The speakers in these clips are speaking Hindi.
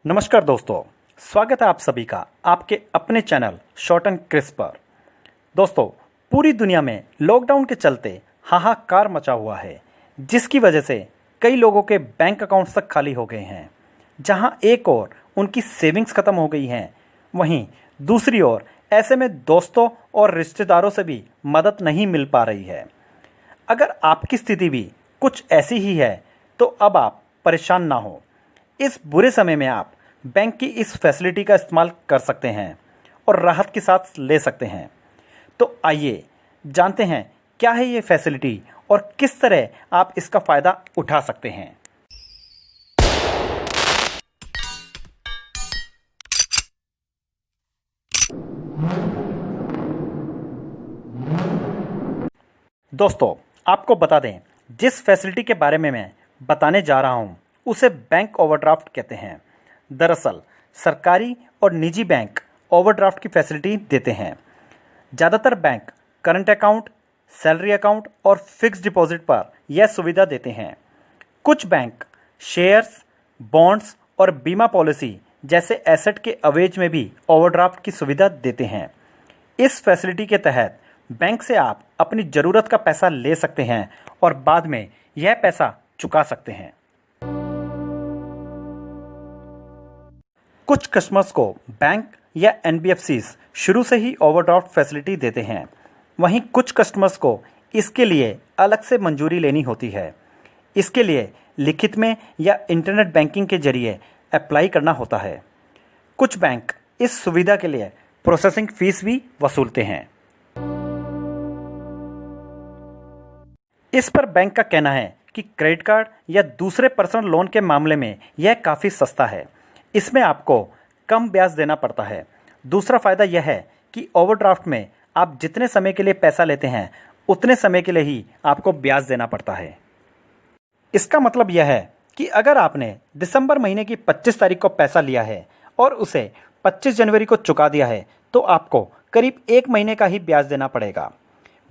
नमस्कार दोस्तों, स्वागत है आप सभी का आपके अपने चैनल शॉर्ट एंड क्रिस्प पर। दोस्तों, पूरी दुनिया में लॉकडाउन के चलते हाहाकार मचा हुआ है, जिसकी वजह से कई लोगों के बैंक अकाउंट्स तक खाली हो गए हैं। जहां एक ओर उनकी सेविंग्स खत्म हो गई हैं, वहीं दूसरी ओर ऐसे में दोस्तों और रिश्तेदारों से भी मदद नहीं मिल पा रही है। अगर आपकी स्थिति भी कुछ ऐसी ही है तो अब आप परेशान ना हो। इस बुरे समय में आप बैंक की इस फैसिलिटी का इस्तेमाल कर सकते हैं और राहत के साथ ले सकते हैं। तो आइए जानते हैं क्या है ये फैसिलिटी और किस तरह आप इसका फ़ायदा उठा सकते हैं। दोस्तों, आपको बता दें, जिस फैसिलिटी के बारे में मैं बताने जा रहा हूं उसे बैंक ओवरड्राफ्ट कहते हैं। दरअसल सरकारी और निजी बैंक ओवरड्राफ्ट की फैसिलिटी देते हैं। ज़्यादातर bank current account, salary account और फिक्स्ड डिपॉजिट पर यह सुविधा देते हैं। कुछ बैंक शेयर्स, बॉन्ड्स और बीमा पॉलिसी जैसे एसेट के अवेज में भी ओवरड्राफ्ट की सुविधा देते हैं। इस फैसिलिटी के तहत बैंक से आप अपनी ज़रूरत का पैसा ले सकते हैं और बाद में यह पैसा चुका सकते हैं। कुछ कस्टमर्स को बैंक या एनबीएफसीज शुरू से ही ओवरड्राफ्ट फैसिलिटी देते हैं, वहीं कुछ कस्टमर्स को इसके लिए अलग से मंजूरी लेनी होती है। इसके लिए लिखित में या इंटरनेट बैंकिंग के जरिए अप्लाई करना होता है। कुछ बैंक इस सुविधा के लिए प्रोसेसिंग फीस भी वसूलते हैं। इस पर बैंक का कहना है कि क्रेडिट कार्ड या दूसरे पर्सनल लोन के मामले में यह काफ़ी सस्ता है। इसमें आपको कम ब्याज देना पड़ता है। दूसरा फ़ायदा यह है कि ओवरड्राफ्ट में आप जितने समय के लिए पैसा लेते हैं उतने समय के लिए ही आपको ब्याज देना पड़ता है। इसका मतलब यह है कि अगर आपने दिसंबर महीने की 25 तारीख को पैसा लिया है और उसे 25 जनवरी को चुका दिया है तो आपको करीब 1 महीने का ही ब्याज देना पड़ेगा।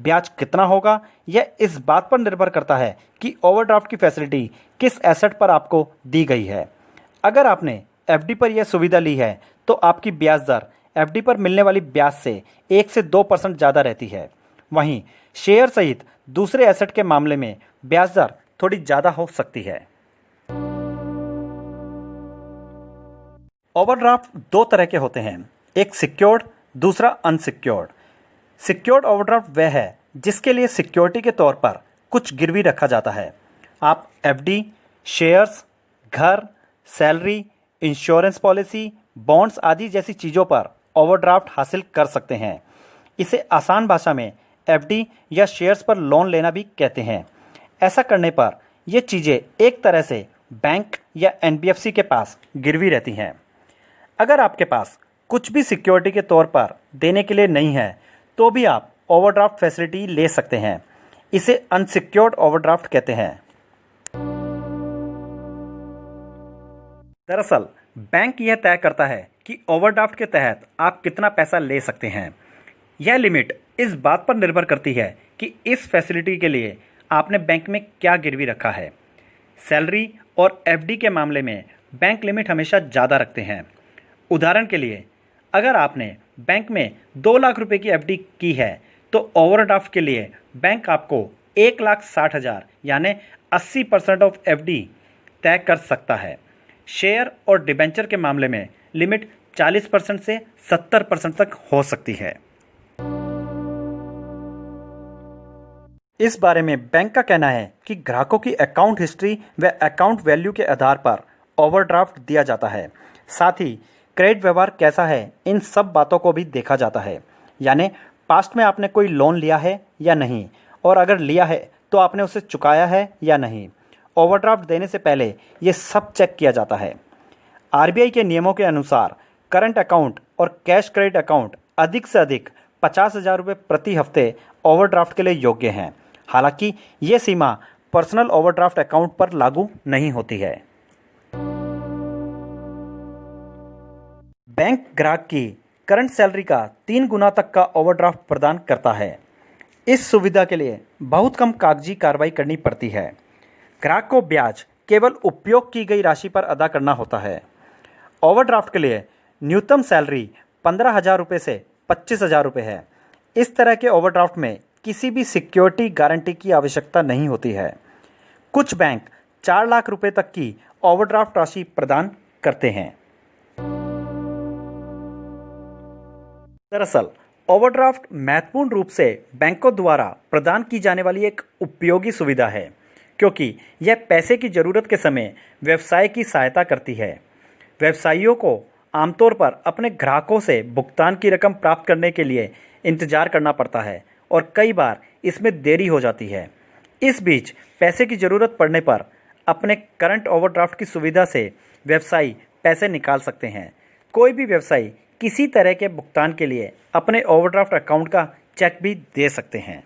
ब्याज कितना होगा यह इस बात पर निर्भर करता है कि ओवरड्राफ्ट की फैसिलिटी किस एसेट पर आपको दी गई है। अगर आपने एफडी पर यह सुविधा ली है तो आपकी ब्याज दर एफडी पर मिलने वाली ब्याज से 1 से 2% ज़्यादा रहती है। वहीं शेयर सहित दूसरे एसेट के मामले में ब्याज दर थोड़ी ज़्यादा हो सकती है। ओवरड्राफ्ट 2 तरह के होते हैं, एक सिक्योर्ड, दूसरा अनसिक्योर्ड। सिक्योर्ड ओवरड्राफ्ट वह है जिसके लिए सिक्योरिटी के तौर पर कुछ गिरवी रखा जाता है। आप एफडी, शेयर्स, घर, सैलरी, इंश्योरेंस पॉलिसी, बॉन्ड्स आदि जैसी चीज़ों पर ओवरड्राफ्ट हासिल कर सकते हैं। इसे आसान भाषा में एफडी या शेयर्स पर लोन लेना भी कहते हैं। ऐसा करने पर ये चीज़ें एक तरह से बैंक या एनबीएफसी के पास गिरवी रहती हैं। अगर आपके पास कुछ भी सिक्योरिटी के तौर पर देने के लिए नहीं है तो भी आप ओवरड्राफ्ट फैसिलिटी ले सकते हैं। इसे अनसिक्योर्ड ओवरड्राफ्ट कहते हैं। दरअसल बैंक यह तय करता है कि ओवरड्राफ्ट के तहत आप कितना पैसा ले सकते हैं। यह लिमिट इस बात पर निर्भर करती है कि इस फैसिलिटी के लिए आपने बैंक में क्या गिरवी रखा है। सैलरी और एफडी के मामले में बैंक लिमिट हमेशा ज़्यादा रखते हैं। उदाहरण के लिए, अगर आपने बैंक में 2 लाख रुपए की एफडी की है तो ओवरड्राफ्ट के लिए बैंक आपको 1,60,000 यानी 80% ऑफ एफडी तय कर सकता है। शेयर और डिबेंचर के मामले में लिमिट 40% से 70% तक हो सकती है। इस बारे में बैंक का कहना है कि ग्राहकों की अकाउंट हिस्ट्री व अकाउंट वैल्यू के आधार पर ओवरड्राफ्ट दिया जाता है। साथ ही क्रेडिट व्यवहार कैसा है, इन सब बातों को भी देखा जाता है। यानी पास्ट में आपने कोई लोन लिया है या नहीं, और अगर लिया है तो आपने उसे चुकाया है या नहीं। ओवरड्राफ्ट देने से पहले ये सब चेक किया जाता है। आरबीआई के नियमों के अनुसार करंट अकाउंट और कैश क्रेडिट अकाउंट अधिक से अधिक 50,000 रुपये प्रति हफ्ते ओवरड्राफ्ट के लिए योग्य हैं। हालांकि ये सीमा पर्सनल ओवरड्राफ्ट अकाउंट पर लागू नहीं होती है। बैंक ग्राहक की करंट सैलरी का 3 गुना तक का ओवरड्राफ्ट प्रदान करता है। इस सुविधा के लिए बहुत कम कागजी कार्रवाई करनी पड़ती है। ग्राहक को ब्याज केवल उपयोग की गई राशि पर अदा करना होता है। ओवरड्राफ्ट के लिए न्यूनतम सैलरी 15,000 रुपये से 25,000 रुपये है। इस तरह के ओवरड्राफ्ट में किसी भी सिक्योरिटी गारंटी की आवश्यकता नहीं होती है। कुछ बैंक 4 लाख रुपए तक की ओवरड्राफ्ट राशि प्रदान करते हैं। दरअसल ओवरड्राफ्ट महत्वपूर्ण रूप से बैंकों द्वारा प्रदान की जाने वाली एक उपयोगी सुविधा है, क्योंकि यह पैसे की ज़रूरत के समय व्यवसाय की सहायता करती है। व्यवसायियों को आमतौर पर अपने ग्राहकों से भुगतान की रकम प्राप्त करने के लिए इंतजार करना पड़ता है और कई बार इसमें देरी हो जाती है। इस बीच पैसे की ज़रूरत पड़ने पर अपने करंट ओवरड्राफ्ट की सुविधा से व्यवसायी पैसे निकाल सकते हैं। कोई भी व्यवसायी किसी तरह के भुगतान के लिए अपने ओवरड्राफ्ट अकाउंट का चेक भी दे सकते हैं।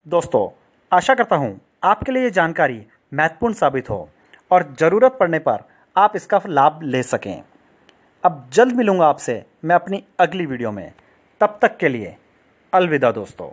दोस्तों, आशा करता हूँ आपके लिए ये जानकारी महत्वपूर्ण साबित हो और ज़रूरत पड़ने पर आप इसका लाभ ले सकें। अब जल्द मिलूँगा आपसे मैं अपनी अगली वीडियो में। तब तक के लिए अलविदा दोस्तों।